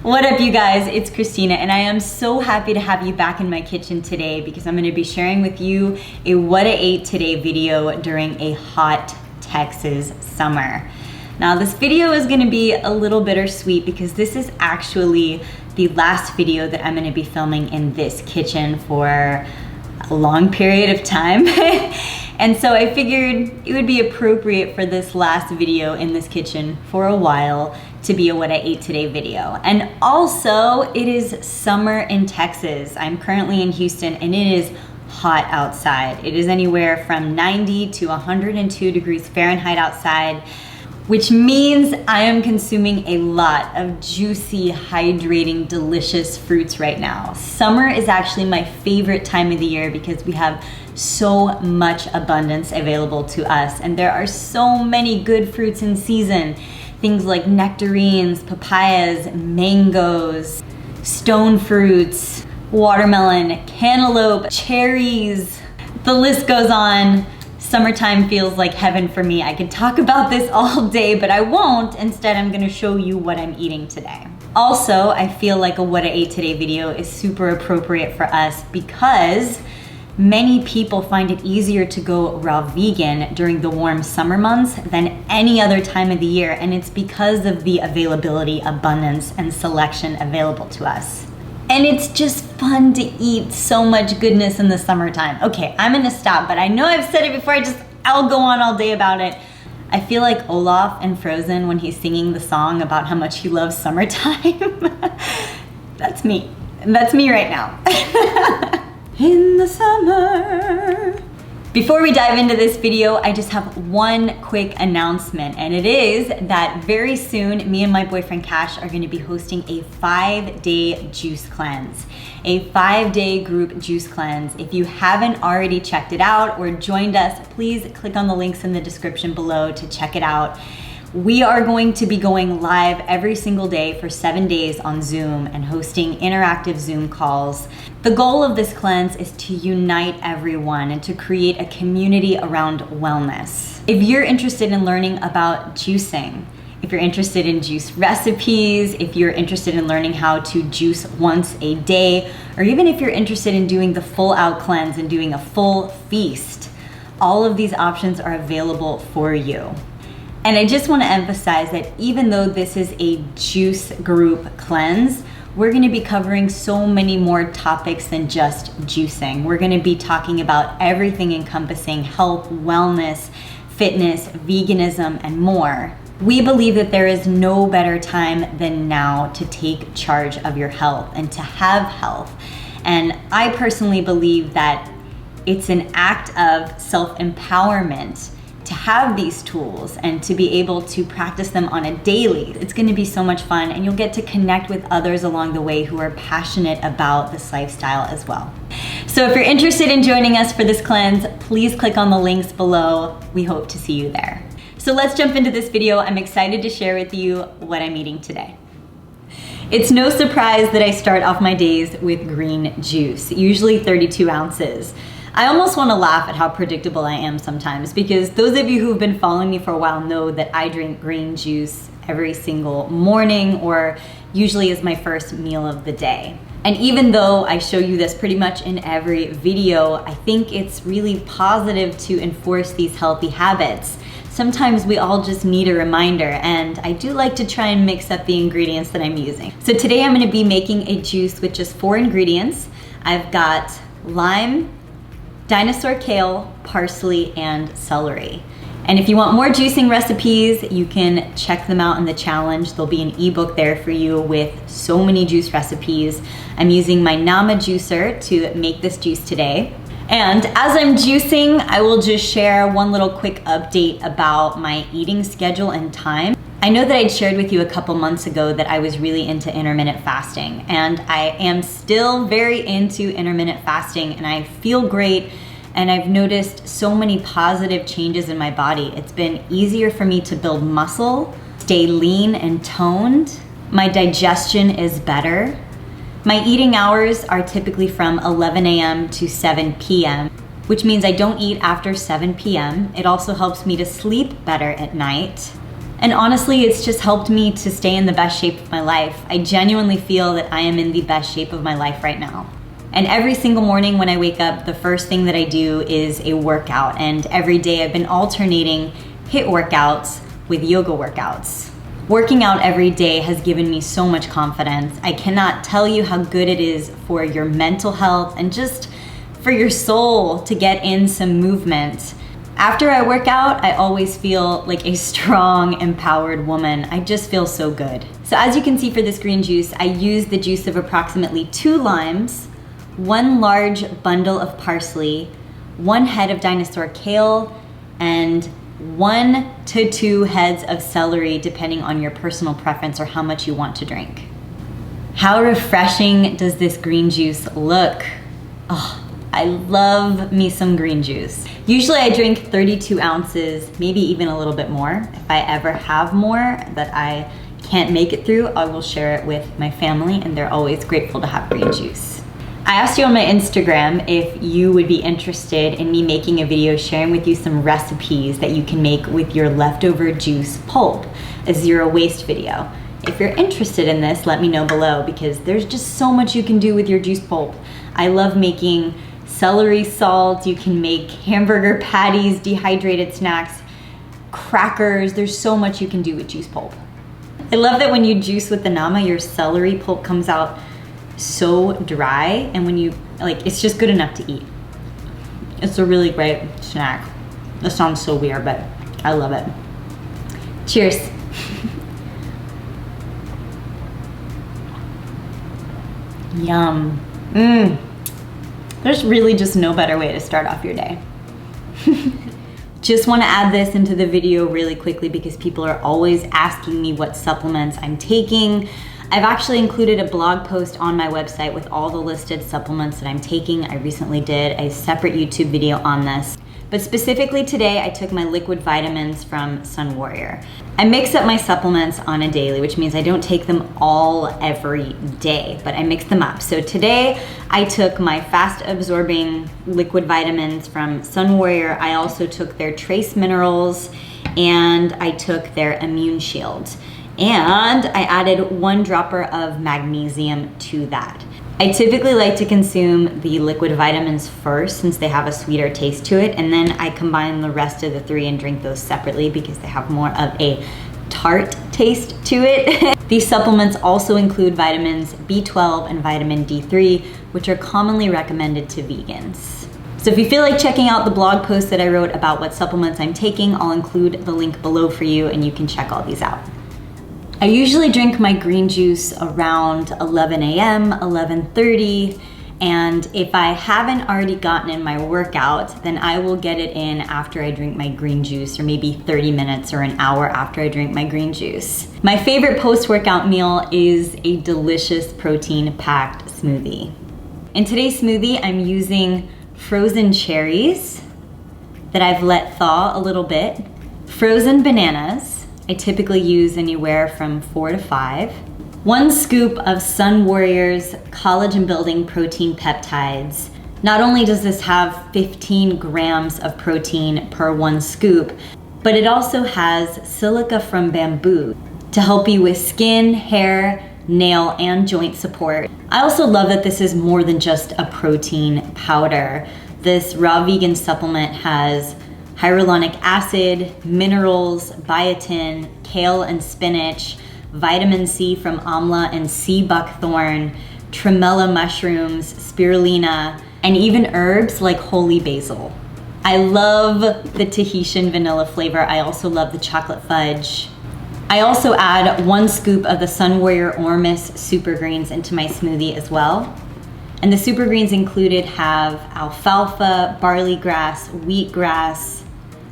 What up, you guys? It's Christina, and I am so happy to have you back in my kitchen today because I'm going to be sharing with you a What I Ate Today video during a hot Texas summer. Now, this video is going to be a little bittersweet because this is actually the last video that I'm going to be filming in this kitchen for a long period of time. And so I figured it would be appropriate for this last video in this kitchen for a while to be a What I Ate Today video. And also, it is summer in Texas. I'm currently in Houston and it is hot outside. It is anywhere from 90 to 102 degrees Fahrenheit outside, which means I am consuming a lot of juicy, hydrating, delicious fruits right now. Summer is actually my favorite time of the year because we have so much abundance available to us, and there are so many good fruits in season. Things like nectarines, papayas, mangoes, stone fruits, watermelon, cantaloupe, cherries, the list goes on. Summertime feels like heaven for me. I could talk about this all day, but I won't. Instead, I'm gonna show you what I'm eating today. Also, I feel like a What I Ate Today video is super appropriate for us because many people find it easier to go raw vegan during the warm summer months than any other time of the year, and it's because of the availability, abundance, and selection available to us. And it's just fun to eat so much goodness in the summertime. Okay, I'm gonna stop, but I know I've said it before, I'll go on all day about it. I feel like Olaf in Frozen when he's singing the song about how much he loves summertime. That's me. That's me right now. In the summer. Before we dive into this video, I just have one quick announcement, and it is that very soon, me and my boyfriend Cash are gonna be hosting a 5-day juice cleanse. A 5-day group juice cleanse. If you haven't already checked it out or joined us, please click on the links in the description below to check it out. We are going to be going live every single day for 7 days on Zoom and hosting interactive Zoom calls. The goal of this cleanse is to unite everyone and to create a community around wellness. If you're interested in learning about juicing, if you're interested in juice recipes, if you're interested in learning how to juice once a day, or even if you're interested in doing the full out cleanse and doing a full feast, all of these options are available for you. And I just want to emphasize that even though this is a juice group cleanse, we're going to be covering so many more topics than just juicing. We're going to be talking about everything encompassing health, wellness, fitness, veganism, and more. We believe that there is no better time than now to take charge of your health and to have health. And I personally believe that it's an act of self-empowerment to have these tools and to be able to practice them on a daily. It's gonna be so much fun, and you'll get to connect with others along the way who are passionate about this lifestyle as well. So if you're interested in joining us for this cleanse, please click on the links below. We hope to see you there. So let's jump into this video. I'm excited to share with you what I'm eating today. It's no surprise that I start off my days with green juice, usually 32 ounces. I almost want to laugh at how predictable I am sometimes because those of you who've been following me for a while know that I drink green juice every single morning or usually as my first meal of the day. And even though I show you this pretty much in every video, I think it's really positive to enforce these healthy habits. Sometimes we all just need a reminder, and I do like to try and mix up the ingredients that I'm using. So today I'm going to be making a juice with just 4 ingredients. I've got lime, dinosaur kale, parsley, and celery. And if you want more juicing recipes, you can check them out in the challenge. There'll be an ebook there for you with so many juice recipes. I'm using my Nama juicer to make this juice today. And as I'm juicing, I will just share one little quick update about my eating schedule and time. I know that I'd shared with you a couple months ago that I was really into intermittent fasting, and I am still very into intermittent fasting, and I feel great, and I've noticed so many positive changes in my body. It's been easier for me to build muscle, stay lean and toned. My digestion is better. My eating hours are typically from 11 a.m. to 7 p.m., which means I don't eat after 7 p.m. It also helps me to sleep better at night. And honestly, it's just helped me to stay in the best shape of my life. I genuinely feel that I am in the best shape of my life right now. And every single morning when I wake up, the first thing that I do is a workout. And every day I've been alternating HIIT workouts with yoga workouts. Working out every day has given me so much confidence. I cannot tell you how good it is for your mental health and just for your soul to get in some movement. After I work out, I always feel like a strong, empowered woman. I just feel so good. So as you can see for this green juice, I used the juice of approximately 2 limes, 1 large bundle of parsley, 1 head of dinosaur kale, and 1 to 2 heads of celery, depending on your personal preference or how much you want to drink. How refreshing does this green juice look? Oh, I love me some green juice. Usually I drink 32 ounces, maybe even a little bit more. If I ever have more that I can't make it through, I will share it with my family, and they're always grateful to have green juice. I asked you on my Instagram if you would be interested in me making a video sharing with you some recipes that you can make with your leftover juice pulp, a zero waste video. If you're interested in this, let me know below, because there's just so much you can do with your juice pulp. I love making celery salt, you can make hamburger patties, dehydrated snacks, crackers. There's so much you can do with juice pulp. I love that when you juice with the nama, your celery pulp comes out so dry, and when you, it's just good enough to eat. It's a really great snack. That sounds so weird, but I love it. Cheers. Yum. There's really just no better way to start off your day. Just want to add this into the video really quickly because people are always asking me what supplements I'm taking. I've actually included a blog post on my website with all the listed supplements that I'm taking. I recently did a separate YouTube video on this. But specifically today, I took my liquid vitamins from Sun Warrior. I mix up my supplements on a daily, which means I don't take them all every day, but I mix them up. So today, I took my fast absorbing liquid vitamins from Sun Warrior. I also took their trace minerals, and I took their immune shield. And I added 1 dropper of magnesium to that. I typically like to consume the liquid vitamins first since they have a sweeter taste to it, and then I combine the rest of the 3 and drink those separately because they have more of a tart taste to it. These supplements also include vitamins B12 and vitamin D3, which are commonly recommended to vegans. So if you feel like checking out the blog post that I wrote about what supplements I'm taking, I'll include the link below for you and you can check all these out. I usually drink my green juice around 11 a.m., 11:30, and if I haven't already gotten in my workout, then I will get it in after I drink my green juice, or maybe 30 minutes or an hour after I drink my green juice. My favorite post-workout meal is a delicious protein-packed smoothie. In today's smoothie, I'm using frozen cherries that I've let thaw a little bit, frozen bananas. I typically use anywhere from 4 to 5. 1 scoop of Sun Warrior's collagen building protein peptides. Not only does this have 15 grams of protein per 1 scoop, but it also has silica from bamboo to help you with skin, hair, nail, and joint support. I also love that this is more than just a protein powder. This raw vegan supplement has hyaluronic acid, minerals, biotin, kale and spinach, vitamin C from amla and sea buckthorn, tremella mushrooms, spirulina, and even herbs like holy basil. I love the Tahitian vanilla flavor. I also love the chocolate fudge. I also add 1 scoop of the Sun Warrior Ormus super greens into my smoothie as well. And the super greens included have alfalfa, barley grass, wheatgrass,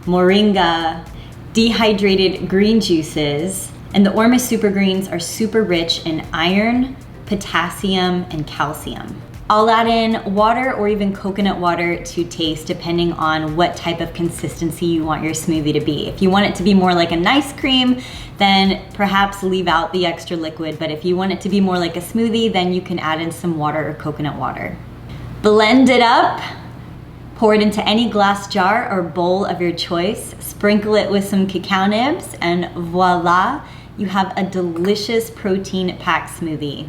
moringa, dehydrated green juices, and the Ormus super greens are super rich in iron, potassium, and calcium. I'll add in water or even coconut water to taste depending on what type of consistency you want your smoothie to be. If you want it to be more like an ice cream, then perhaps leave out the extra liquid, but if you want it to be more like a smoothie, then you can add in some water or coconut water. Blend it up, Pour it into any glass jar or bowl of your choice, sprinkle it with some cacao nibs, and voila, you have a delicious protein-packed smoothie.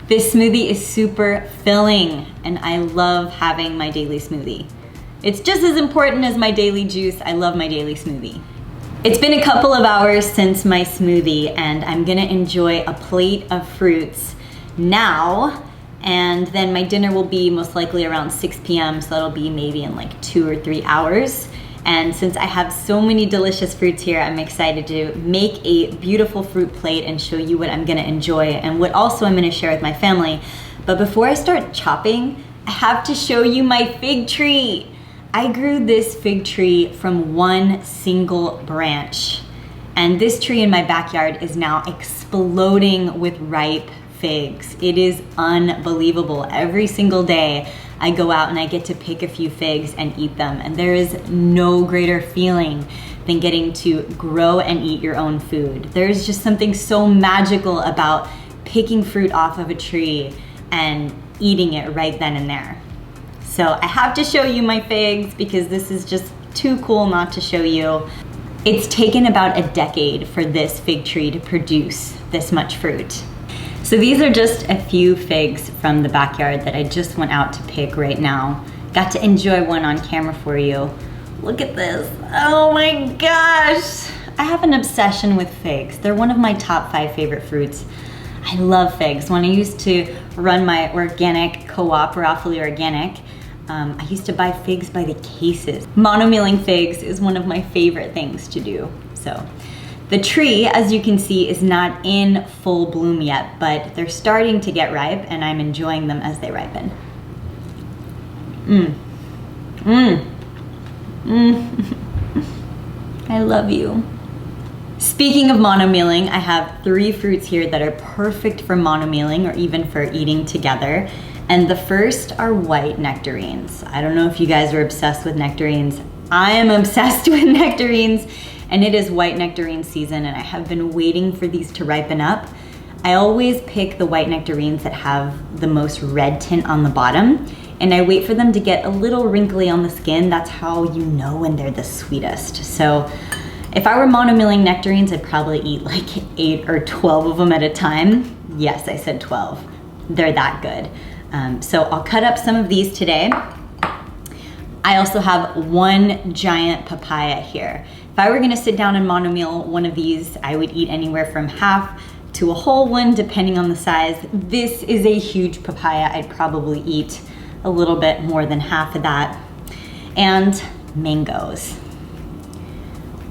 This smoothie is super filling, and I love having my daily smoothie. It's just as important as my daily juice. I love my daily smoothie. It's been a couple of hours since my smoothie, and I'm gonna enjoy a plate of fruits now, and then my dinner will be most likely around 6 p.m., so that'll be maybe in like 2 or 3 hours. And since I have so many delicious fruits here, I'm excited to make a beautiful fruit plate and show you what I'm gonna enjoy and what also I'm gonna share with my family. But before I start chopping, I have to show you my fig tree. I grew this fig tree from one single branch. And this tree in my backyard is now exploding with ripe figs. It is unbelievable. Every single day I go out and I get to pick a few figs and eat them. And there is no greater feeling than getting to grow and eat your own food. There's just something so magical about picking fruit off of a tree and eating it right then and there. So I have to show you my figs because this is just too cool not to show you. It's taken about a decade for this fig tree to produce this much fruit. So these are just a few figs from the backyard that I just went out to pick right now. Got to enjoy one on camera for you. Look at this. Oh my gosh. I have an obsession with figs. They're one of my top 5 favorite fruits. I love figs. When I used to run my organic co-op, Rawfully Organic, I used to buy figs by the cases. Monomilling figs is one of my favorite things to do. So the tree, as you can see, is not in full bloom yet, but they're starting to get ripe and I'm enjoying them as they ripen. I love you. Speaking of monomilling, I have 3 fruits here that are perfect for monomilling or even for eating together. And the first are white nectarines. I don't know if you guys are obsessed with nectarines. I am obsessed with nectarines, and it is white nectarine season, and I have been waiting for these to ripen up. I always pick the white nectarines that have the most red tint on the bottom, and I wait for them to get a little wrinkly on the skin. That's how you know when they're the sweetest. So if I were monomilling nectarines, I'd probably eat like 8 or 12 of them at a time. Yes, I said 12. They're that good. So I'll cut up some of these today. I also have 1 giant papaya here. If I were gonna sit down and monomill one of these, I would eat anywhere from half to a whole one, depending on the size. This is a huge papaya. I'd probably eat a little bit more than half of that. And mangoes.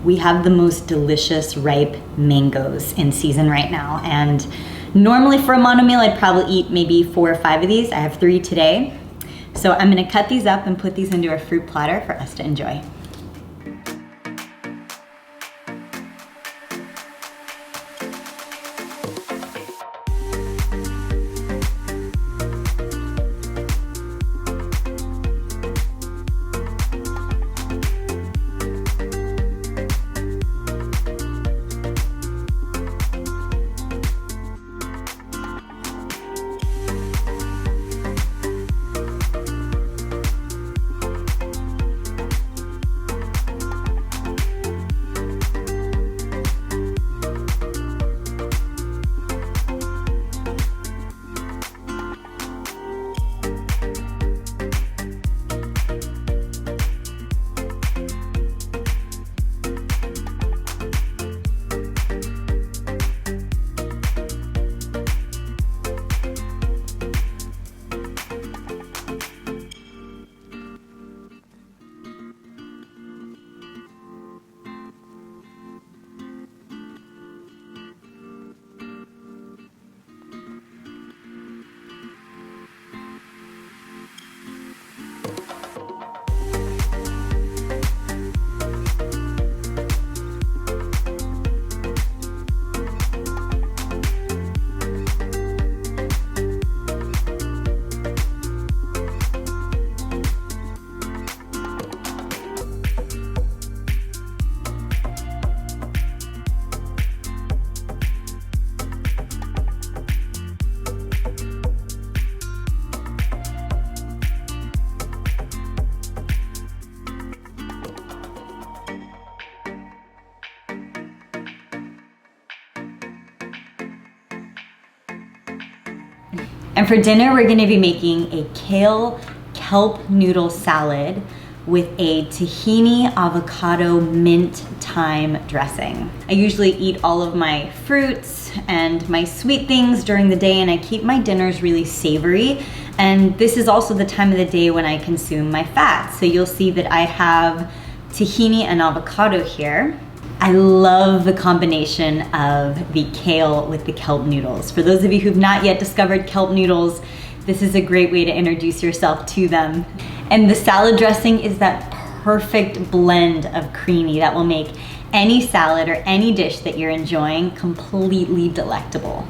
We have the most delicious ripe mangoes in season right now. And normally for a monomeal, I'd probably eat maybe 4 or 5 of these. I have 3 today. So I'm gonna cut these up and put these into a fruit platter for us to enjoy. And for dinner, we're gonna be making a kale kelp noodle salad with a tahini avocado mint thyme dressing. I usually eat all of my fruits and my sweet things during the day, and I keep my dinners really savory. And this is also the time of the day when I consume my fats. So you'll see that I have tahini and avocado here. I love the combination of the kale with the kelp noodles. For those of you who've not yet discovered kelp noodles, this is a great way to introduce yourself to them. And the salad dressing is that perfect blend of creamy that will make any salad or any dish that you're enjoying completely delectable.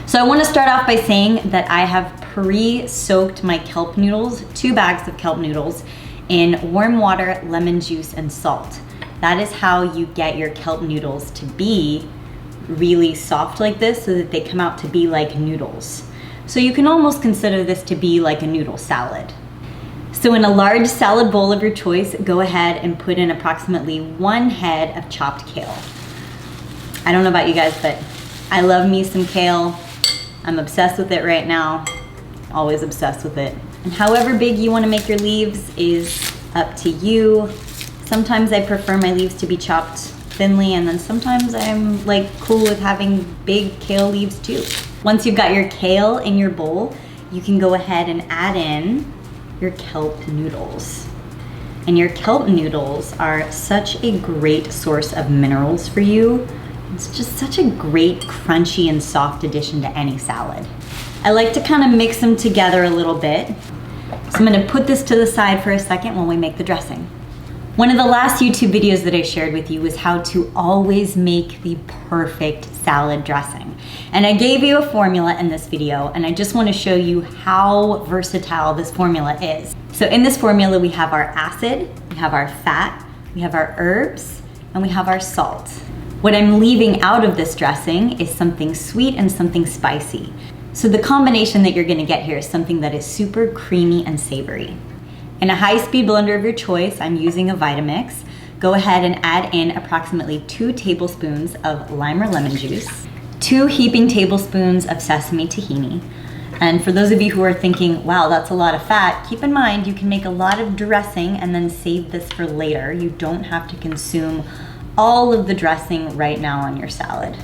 So I want to start off by saying that I have pre-soaked my kelp noodles, 2 bags of kelp noodles, in warm water, lemon juice, and salt. That is how you get your kelp noodles to be really soft like this, so that they come out to be like noodles. So you can almost consider this to be like a noodle salad. So in a large salad bowl of your choice, go ahead and put in approximately 1 head of chopped kale. I don't know about you guys, but I love me some kale. I'm obsessed with it right now. Always obsessed with it. And however big you want to make your leaves is up to you. Sometimes I prefer my leaves to be chopped thinly, and then sometimes I'm like cool with having big kale leaves too. Once you've got your kale in your bowl, you can go ahead and add in your kelp noodles. And your kelp noodles are such a great source of minerals for you. It's just such a great crunchy and soft addition to any salad. I like to kind of mix them together a little bit. So I'm gonna put this to the side for a second while we make the dressing. One of the last YouTube videos that I shared with you was how to always make the perfect salad dressing. And I gave you a formula in this video, and I just want to show you how versatile this formula is. So in this formula, we have our acid, we have our fat, we have our herbs, and we have our salt. What I'm leaving out of this dressing is something sweet and something spicy. So the combination that you're gonna get here is something that is super creamy and savory. In a high-speed blender of your choice, I'm using a Vitamix. Go ahead and add in approximately 2 tablespoons of lime or lemon juice, 2 heaping tablespoons of sesame tahini. And for those of you who are thinking, wow, that's a lot of fat, keep in mind you can make a lot of dressing and then save this for later. You don't have to consume all of the dressing right now on your salad.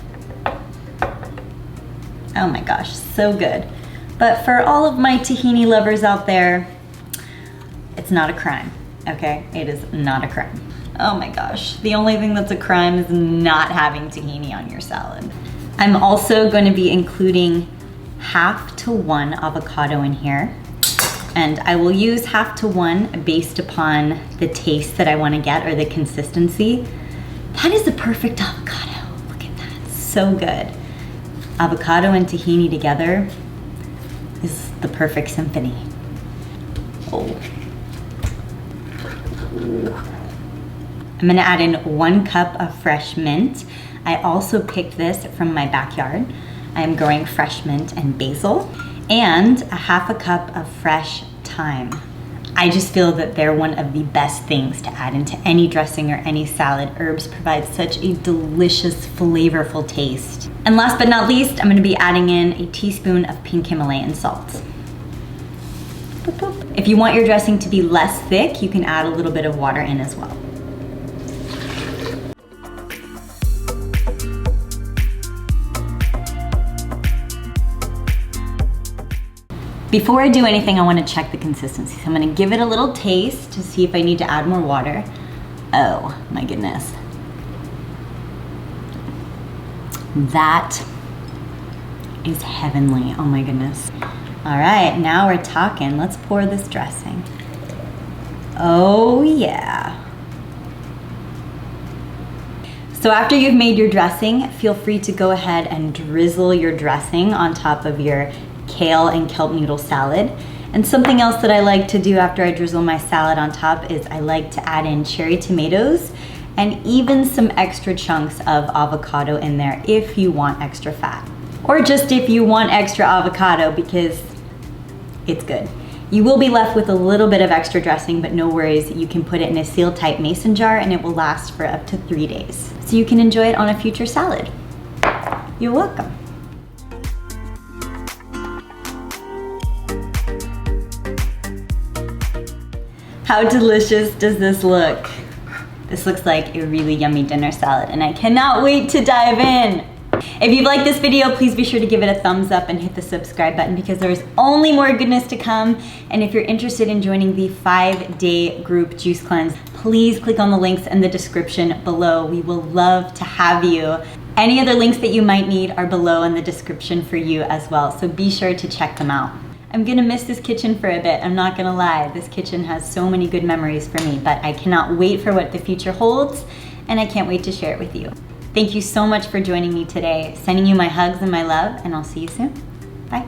Oh my gosh, so good. But for all of my tahini lovers out there, it's not a crime, okay? It is not a crime. Oh my gosh, the only thing that's a crime is not having tahini on your salad. I'm also going to be including 1/2 to 1 avocado in here. And I will use 1/2 to 1 based upon the taste that I want to get, or the consistency. That is the perfect avocado. Look at that, so good. Avocado and tahini together is the perfect symphony. Oh. I'm gonna add in 1 cup of fresh mint. I also picked this from my backyard. I'm growing fresh mint and basil, and 1/2 cup of fresh thyme. I just feel that they're one of the best things to add into any dressing or any salad. Herbs provide such a delicious, flavorful taste. And last but not least, I'm gonna be adding in a teaspoon of pink Himalayan salt. Boop, boop. If you want your dressing to be less thick, you can add a little bit of water in as well. Before I do anything, I want to check the consistency. So I'm going to give it a little taste to see if I need to add more water. Oh my goodness. That is heavenly. Oh my goodness. All right, now we're talking. Let's pour this dressing. Oh yeah. So after you've made your dressing, feel free to go ahead and drizzle your dressing on top of your kale and kelp noodle salad. And something else that I like to do after I drizzle my salad on top is I like to add in cherry tomatoes and even some extra chunks of avocado in there if you want extra fat. Or just if you want extra avocado, because it's good. You will be left with a little bit of extra dressing, but no worries, you can put it in a sealed tight mason jar and it will last for up to 3 days. So you can enjoy it on a future salad. You're welcome. How delicious does this look? This looks like a really yummy dinner salad, and I cannot wait to dive in. If you've liked this video, please be sure to give it a thumbs up and hit the subscribe button because there's only more goodness to come. And if you're interested in joining the 5-day group juice cleanse, please click on the links in the description below. We will love to have you. Any other links that you might need are below in the description for you as well, so be sure to check them out. I'm gonna miss this kitchen for a bit, I'm not gonna lie. This kitchen has so many good memories for me, but I cannot wait for what the future holds, and I can't wait to share it with you. Thank you so much for joining me today. Sending you my hugs and my love, and I'll see you soon. Bye.